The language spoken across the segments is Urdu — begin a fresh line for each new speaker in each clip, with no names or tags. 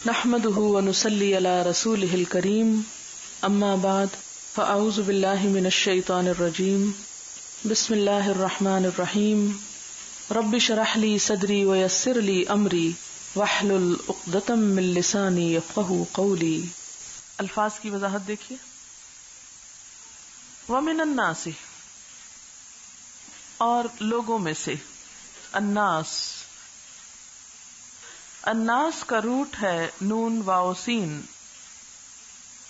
نحمده ونصلي على رسوله الكريم اما بعد فاعوذ بالله من الشيطان الرجيم بسم الله الرحمن الرحيم رب اشرح لي صدري ويسر لي امري واحلل عقدة من لساني يفقهوا قولي. الفاظ کی وضاحت دیکھیے. ومن الناس، اور لوگوں میں سے. الناس، الناس کا روٹ ہے نون واو سین،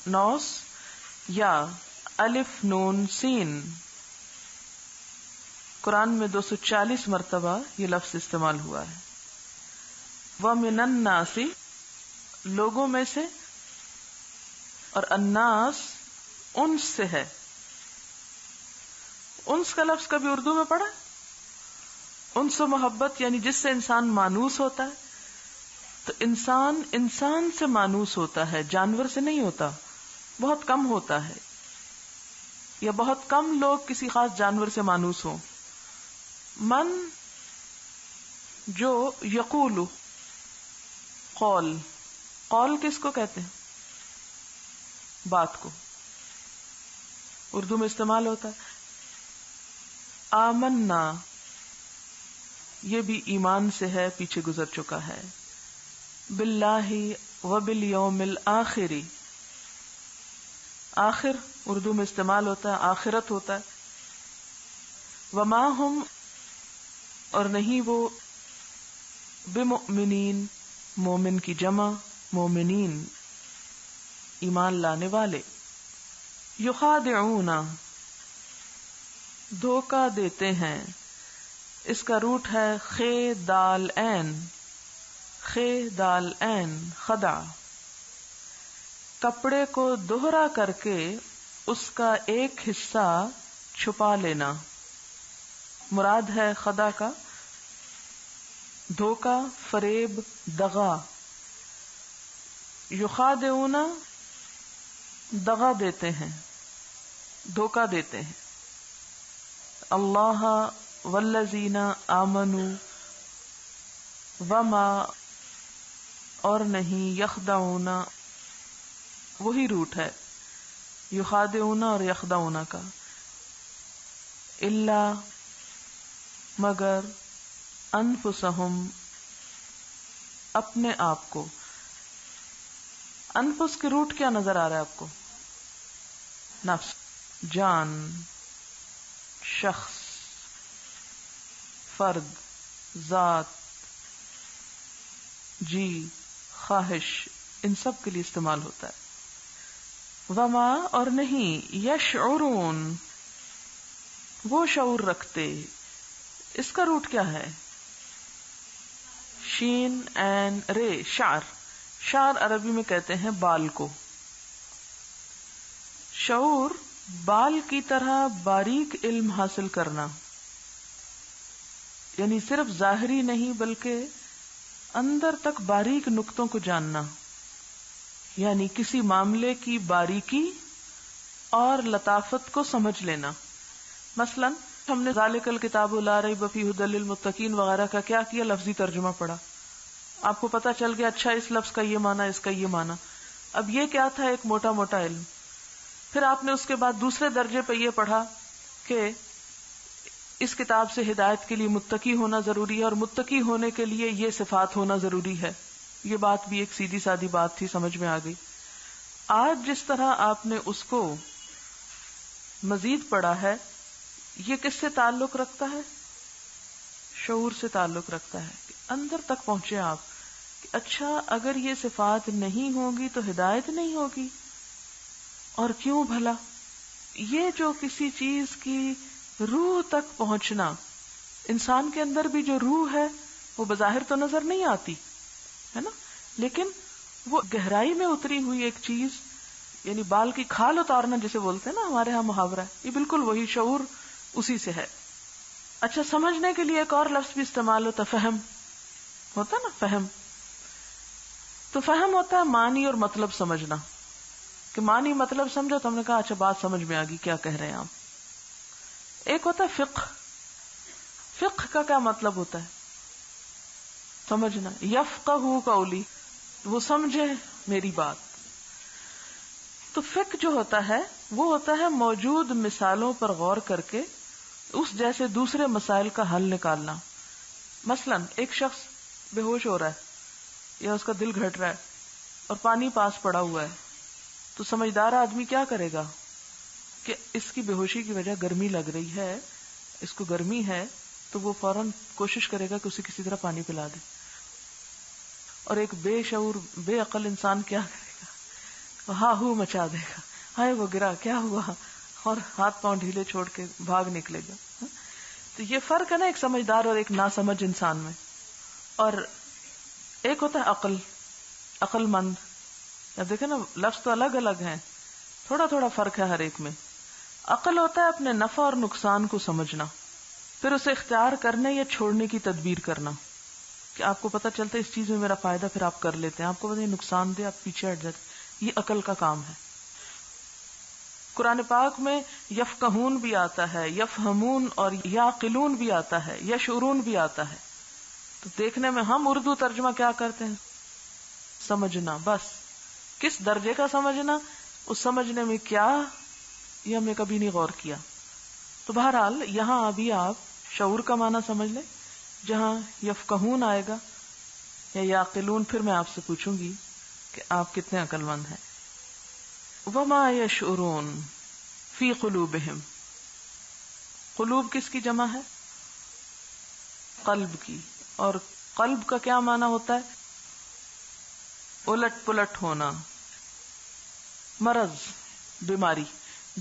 نوس یا الف نون سین. قرآن میں 240 مرتبہ یہ لفظ استعمال ہوا ہے. وَمِنَ النَّاسِ، لوگوں میں سے، اور الناس انس سے ہے. انس کا لفظ کبھی اردو میں پڑھا؟ انس و محبت، یعنی جس سے انسان مانوس ہوتا ہے. تو انسان سے مانوس ہوتا ہے، جانور سے نہیں ہوتا. بہت کم ہوتا ہے، یا بہت کم لوگ کسی خاص جانور سے مانوس ہوں. من، جو یقول، قول کس کو کہتے ہیں؟ بات کو. اردو میں استعمال ہوتا ہے. آمنا، یہ بھی ایمان سے ہے، پیچھے گزر چکا ہے. باللہ وبالیوم الآخر، آخر اردو میں استعمال ہوتا ہے، آخرت ہوتا ہے. وما ہم، اور نہیں وہ، بمؤمنین، مومن کی جمع مومنین، ایمان لانے والے. یخادعون، دھوکہ دیتے ہیں. اس کا روٹ ہے خے دال عین، خے دال عین، خدع. کپڑے کو دوہرا کر کے اس کا ایک حصہ چھپا لینا. مراد ہے خدع کا دھوکہ، فریب، دغا. یخادعون، دغا دیتے ہیں، دھوکہ دیتے ہیں. اللہ والذین آمنوا، وما، اور نہیں، یخدعون، وہی روٹ ہے یخادعون اور یخدعون کا. الا، مگر، انفسہم، اپنے آپ کو. انفس کے روٹ کیا نظر آ رہا ہے آپ کو؟ نفس، جان، شخص، فرد، ذات، جی، خواہش، ان سب کے لیے استعمال ہوتا ہے. وما، اور نہیں، یشعرون، وہ شعور رکھتے. اس کا روٹ کیا ہے؟ شین عین رے، شعر. شعر عربی میں کہتے ہیں بال کو. شعور، بال کی طرح باریک علم حاصل کرنا، یعنی صرف ظاہری نہیں بلکہ اندر تک باریک نقطوں کو جاننا، یعنی کسی معاملے کی باریکی اور لطافت کو سمجھ لینا. مثلا ہم نے ذالک الکتاب لا ریب فیہ ھدی للمتقین وغیرہ کا کیا کیا؟ لفظی ترجمہ پڑھا. آپ کو پتا چل گیا اچھا اس لفظ کا یہ معنی، اس کا یہ معنی. اب یہ کیا تھا؟ ایک موٹا موٹا علم. پھر آپ نے اس کے بعد دوسرے درجے پہ یہ پڑھا کہ اس کتاب سے ہدایت کے لیے متقی ہونا ضروری ہے، اور متقی ہونے کے لیے یہ صفات ہونا ضروری ہے. یہ بات بھی ایک سیدھی سادی بات تھی، سمجھ میں آ گئی. آج جس طرح آپ نے اس کو مزید پڑھا ہے، یہ کس سے تعلق رکھتا ہے؟ شعور سے تعلق رکھتا ہے کہ اندر تک پہنچے آپ کہ اچھا اگر یہ صفات نہیں ہوگی تو ہدایت نہیں ہوگی. اور کیوں بھلا؟ یہ جو کسی چیز کی روح تک پہنچنا، انسان کے اندر بھی جو روح ہے وہ بظاہر تو نظر نہیں آتی ہے نا، لیکن وہ گہرائی میں اتری ہوئی ایک چیز، یعنی بال کی کھال اتارنا جسے بولتے ہیں نا، ہمارے ہاں محاورہ ہے، یہ بالکل وہی شعور اسی سے ہے. اچھا، سمجھنے کے لیے ایک اور لفظ بھی استعمال ہوتا، فہم ہوتا نا، فہم. تو فہم ہوتا ہے معنی اور مطلب سمجھنا، کہ معنی مطلب سمجھو تو ہم نے کہا اچھا بات سمجھ میں آ گئی کیا کہہ رہے ہیں آپ. ایک ہوتا ہے فقہ. فقہ کا کیا مطلب ہوتا ہے؟ سمجھنا. یفقہ قولی، وہ سمجھے میری بات. تو فقہ جو ہوتا ہے وہ ہوتا ہے موجود مثالوں پر غور کر کے اس جیسے دوسرے مسائل کا حل نکالنا. مثلا ایک شخص بے ہوش ہو رہا ہے یا اس کا دل گھٹ رہا ہے اور پانی پاس پڑا ہوا ہے، تو سمجھدار آدمی کیا کرے گا کہ اس کی بے ہوشی کی وجہ گرمی لگ رہی ہے، اس کو گرمی ہے، تو وہ فوراً کوشش کرے گا کہ اسے کسی طرح پانی پلا دے. اور ایک بے شعور بے عقل انسان کیا کرے گا؟ ہاں ہو مچا دے گا، ہائے وہ گرا، کیا ہوا، اور ہاتھ پاؤں ڈھیلے چھوڑ کے بھاگ نکلے گا. تو یہ فرق ہے نا ایک سمجھدار اور ایک ناسمجھ انسان میں. اور ایک ہوتا ہے عقل مند. اب دیکھیں نا لفظ تو الگ الگ ہیں، تھوڑا تھوڑا فرق ہے ہر ایک میں. عقل ہوتا ہے اپنے نفع اور نقصان کو سمجھنا، پھر اسے اختیار کرنے یا چھوڑنے کی تدبیر کرنا. کہ آپ کو پتہ چلتا ہے اس چیز میں میرا فائدہ، پھر آپ کر لیتے ہیں. آپ کو پتہ ہے نقصان دے، آپ پیچھے ہٹ جاتے. یہ عقل کا کام ہے. قرآن پاک میں یفقہون بھی آتا ہے، یفہمون اور یعقلون بھی آتا ہے، یشعرون بھی آتا ہے. تو دیکھنے میں ہم اردو ترجمہ کیا کرتے ہیں؟ سمجھنا. بس کس درجے کا سمجھنا، اس سمجھنے میں کیا، یہ ہم نے کبھی نہیں غور کیا. تو بہرحال یہاں ابھی آپ شعور کا معنی سمجھ لیں. جہاں یفقہون آئے گا یا یعقلون، پھر میں آپ سے پوچھوں گی کہ آپ کتنے عقل مند ہیں. وما یشعرون فی قلوبہم. قلوب کس کی جمع ہے؟ قلب کی. اور قلب کا کیا معنی ہوتا ہے؟ الٹ پلٹ ہونا. مرض، بیماری،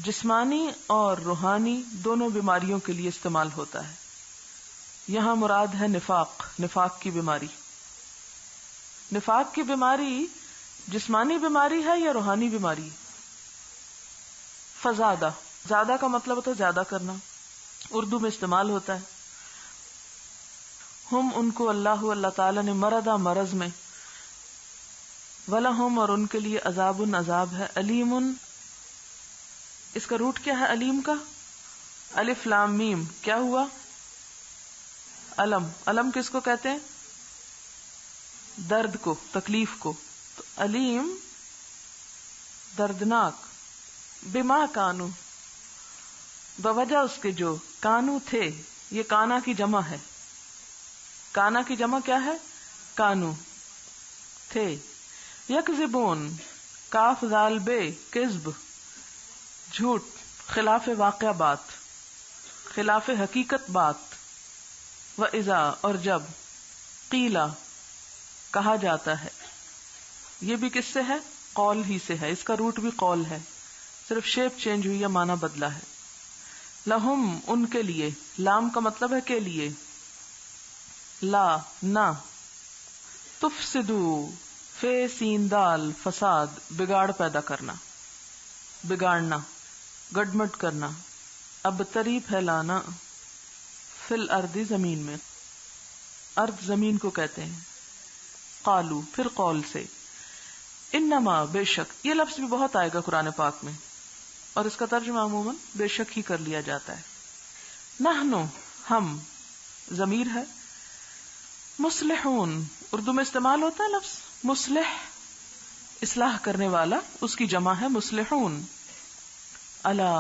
جسمانی اور روحانی دونوں بیماریوں کے لیے استعمال ہوتا ہے. یہاں مراد ہے نفاق کی بیماری. نفاق کی بیماری جسمانی بیماری ہے یا روحانی بیماری؟ فزادہ، زیادہ کا مطلب ہوتا ہے زیادہ کرنا، اردو میں استعمال ہوتا ہے. ہم ان کو اللہ تعالی نے مرضا مرض میں، ولہم اور ان کے لیے عذاب ہے، علیم. اس کا روٹ کیا ہے علیم کا؟ الف لام میم. کیا ہوا؟ علم. علم کس کو کہتے ہیں؟ درد کو، تکلیف کو. تو علیم دردناک. بما کانو، بوجہ اس کے جو کانو تھے. یہ کانا کی جمع ہے. کانا کی جمع کیا ہے؟ کانو، تھے. یکذبون، کاف ذال بے، کذب، جھوٹ، خلاف واقع بات، خلاف حقیقت بات. وَإِذَا اور جب، قیلا کہا جاتا ہے. یہ بھی کس سے ہے؟ قول ہی سے ہے. اس کا روٹ بھی قول ہے، صرف شیپ چینج ہوئی یا معنی بدلا ہے. لہم ان کے لیے، لام کا مطلب ہے کے لیے، لا نہ. تفسدو فے سین دال، فساد بگاڑ پیدا کرنا، بگاڑنا، گڈمڈ کرنا. ابتری پھیلانا، فل اردی زمین میں. ارض زمین کو کہتے ہیں. قالو پھر قول سے. انما بے شک، یہ لفظ بھی بہت آئے گا قرآن پاک میں اور اس کا ترجمہ عموماً بے شک ہی کر لیا جاتا ہے. نحنو ہم، ضمیر ہے. مصلحون اردو میں استعمال ہوتا ہے لفظ مصلح، اصلاح کرنے والا، اس کی جمع ہے مصلحون. الا،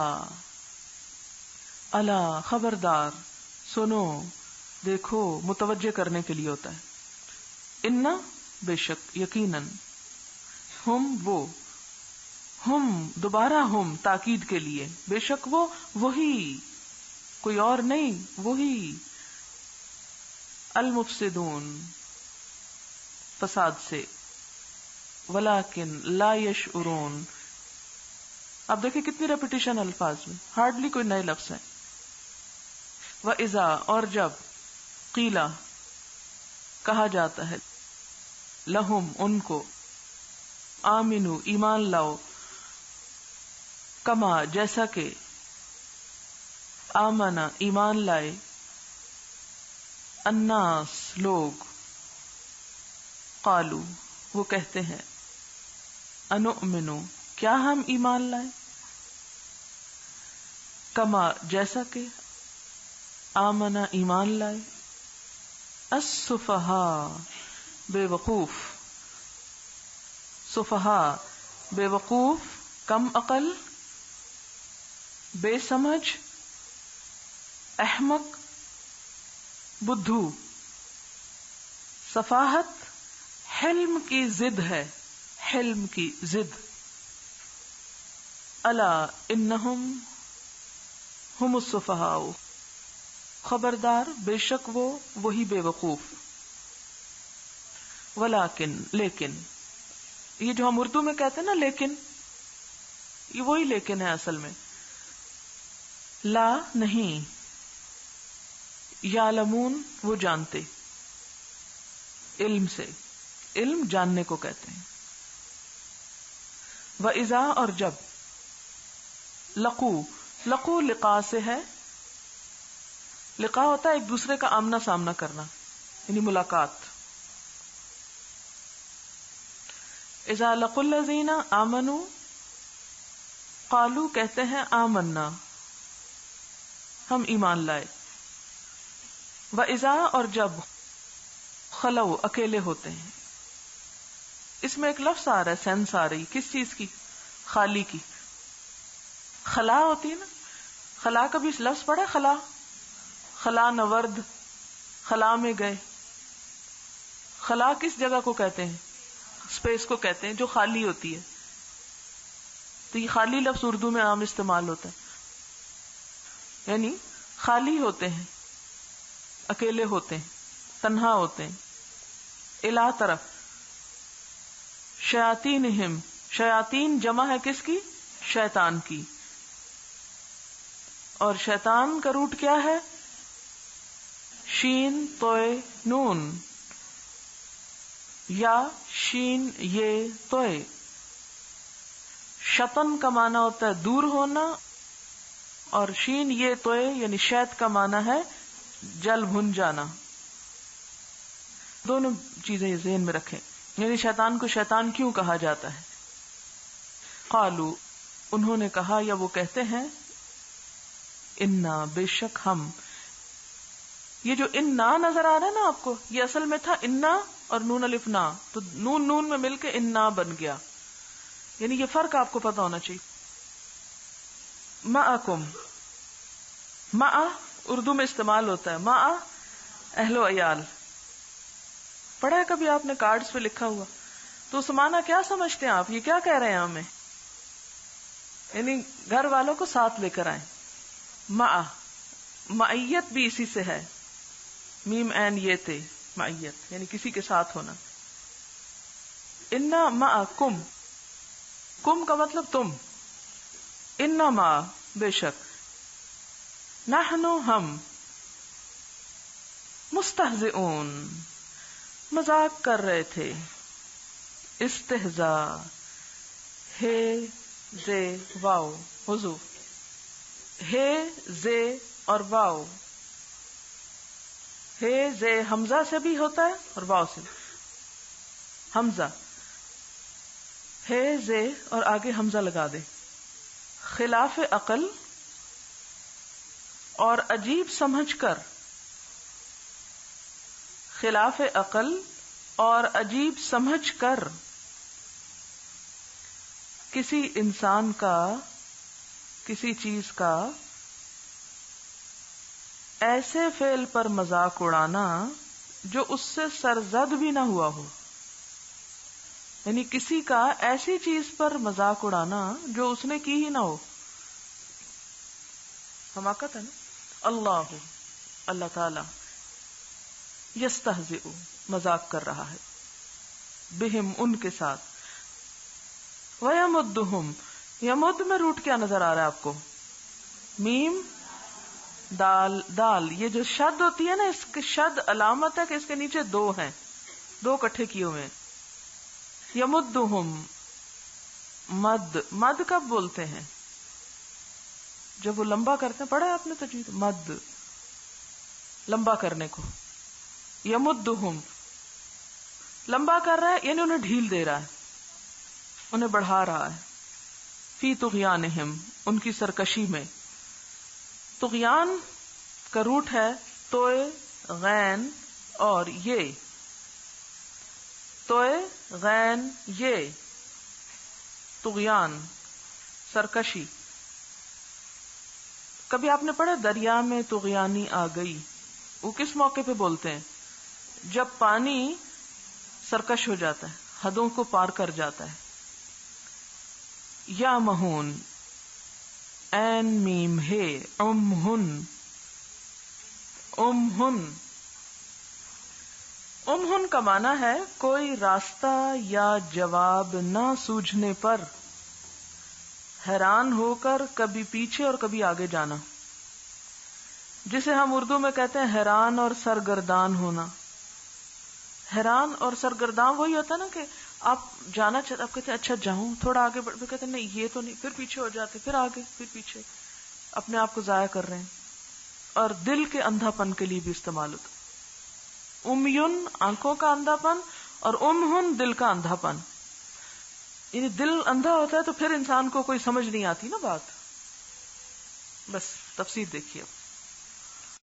الا خبردار، سنو، دیکھو، متوجہ کرنے کے لیے ہوتا ہے. ان بے شک، یقیناً، ہم وہ، ہم دوبارہ ہم تاکید کے لیے، بے شک وہ، وہی، کوئی اور نہیں، وہی. المفسدون فساد سے. ولیکن لا یشعرون. اب دیکھیں کتنی ریپیٹیشن الفاظ میں، ہارڈلی کوئی نئے لفظ ہیں. وَإِذَا اور جب، قیلا کہا جاتا ہے، لہم ان کو، آمنو ایمان لاؤ، کما جیسا کہ، آمنا ایمان لائے، الناس لوگ، قالو وہ کہتے ہیں، انؤمنو کیا ہم ایمان لائے، کما جیسا کہ، آمنا ایمان لائے، السفہاء بے وقوف، سفہا بے وقوف، کم عقل، بے سمجھ، احمق، بدھو. سفاہت حلم کی ضد ہے، حلم کی ضد. الا انہم ہم السفہاء، خبردار بے شک وہ وہی بے وقوف. ولیکن لیکن، یہ جو ہم اردو میں کہتے ہیں نا لیکن، یہ وہی لیکن ہے اصل میں. لا نہیں، یعلمون وہ جانتے، علم سے، علم جاننے کو کہتے ہیں. وَإِذَا اور جب، لقو، لقو لقاء سے ہے. لقاء ہوتا ہے ایک دوسرے کا آمنا سامنا کرنا، یعنی ملاقات. اذا لقوا الذین آمنوا، قالوا کہتے ہیں آمنا ہم ایمان لائے. وَإِذَا اور جب، خلو اکیلے ہوتے ہیں. اس میں ایک لفظ آ رہا ہے، سینس آ رہی، کس چیز کی؟ خالی کی. خلا ہوتی ہے نا، خلا کا بھی لفظ پڑا ہے، خلا، خلا نورد، خلا میں گئے. خلا کس جگہ کو کہتے ہیں؟ اسپیس کو کہتے ہیں جو خالی ہوتی ہے. تو یہ خالی لفظ اردو میں عام استعمال ہوتا ہے، یعنی خالی ہوتے ہیں، اکیلے ہوتے ہیں، تنہا ہوتے ہیں. الا طرف، شیاطینہم، شیاطین جمع ہے کس کی؟ شیطان کی. اور شیطان کا روٹ کیا ہے؟ شین توئے نون، یا شین یہ توئے. شطن کا معنی ہوتا ہے دور ہونا، اور شین یہ توئے یعنی شیط کا معنی ہے جل بھن جانا. دونوں چیزیں ذہن میں رکھیں. یعنی شیطان کو شیطان کیوں کہا جاتا ہے؟ قالو انہوں نے کہا یا وہ کہتے ہیں، انا بے شک ہم. یہ جو انا نظر آ رہا ہے نا آپ کو، یہ اصل میں تھا انا اور نون الف نا، تو نون نون میں مل کے انا بن گیا. یعنی یہ فرق آپ کو پتا ہونا چاہیے. معکم، مع اردو میں استعمال ہوتا ہے، مع اہل و عیال. پڑھا ہے کبھی آپ نے کارڈز پہ لکھا ہوا؟ تو اس معنی کیا سمجھتے ہیں آپ؟ یہ کیا کہہ رہے ہیں ہمیں؟ یعنی گھر والوں کو ساتھ لے کر آئیں. مع، معیت بھی اسی سے ہے، میم این یہ تے، معیت یعنی کسی کے ساتھ ہونا. انا معکم، کم کا مطلب تم، انا مع بے شک، نحنو ہم، مستہزئون مذاق کر رہے تھے. استہزاء، ہے زے واو حضو، ہے زے اور واو. ہے زے حمزہ سے بھی ہوتا ہے اور واو سے. حمزہ ہے زے اور آگے حمزہ لگا دے. خلاف عقل اور عجیب سمجھ کر، خلاف عقل اور عجیب سمجھ کر کسی انسان کا، کسی چیز کا ایسے فعل پر مذاق اڑانا جو اس سے سرزد بھی نہ ہوا ہو. یعنی کسی کا ایسی چیز پر مذاق اڑانا جو اس نے کی ہی نہ ہو. حماقت ہے نا. اللہ، اللہ تعالی، یستہزئ مذاق کر رہا ہے، بہم ان کے ساتھ. وَيَمُدُّهُمْ، یمد میں روٹ کیا نظر آ رہا ہے آپ کو؟ میم دال، دال. یہ جو شد ہوتی ہے نا، اس کی شد علامت ہے کہ اس کے نیچے دو ہیں، دو کٹھے کیے ہوئے. یمدہم، مد، مد کب بولتے ہیں؟ جب وہ لمبا کرتے ہیں. پڑھا ہے آپ نے تجوید؟ مد لمبا کرنے کو. یمدہم لمبا کر رہا ہے یعنی انہیں ڈھیل دے رہا ہے، انہیں بڑھا رہا ہے. فی طغیانہم، ان کی سرکشی میں. طغیان کا روٹ ہے توئے غین اور یہ، توئے غین یہ. طغیان، سرکشی. کبھی آپ نے پڑھا دریا میں طغیانی آ گئی؟ وہ کس موقع پہ بولتے ہیں؟ جب پانی سرکش ہو جاتا ہے، حدوں کو پار کر جاتا ہے. یا مہون، این میم ہے، امہن. امہن کا معنی ہے کوئی راستہ یا جواب نہ سوجھنے پر حیران ہو کر کبھی پیچھے اور کبھی آگے جانا، جسے ہم اردو میں کہتے ہیں حیران اور سرگردان ہونا. حیران اور سرگردان وہی ہوتا ہے نا کہ آپ جانا چاہتے، آپ کہتے ہیں اچھا جاؤں، تھوڑا آگے بڑھ، پھر کہتے ہیں نہیں یہ تو نہیں، پھر پیچھے ہو جاتے، پھر آگے، پھر پیچھے، اپنے آپ کو ضائع کر رہے ہیں. اور دل کے اندھا پن کے لیے بھی استعمال ہوتا. امیون آنکھوں کا اندھا پن، اور امہن دل کا اندھا پن. یعنی دل اندھا ہوتا ہے تو پھر انسان کو کوئی سمجھ نہیں آتی نا بات. بس تفسیر دیکھیے اب.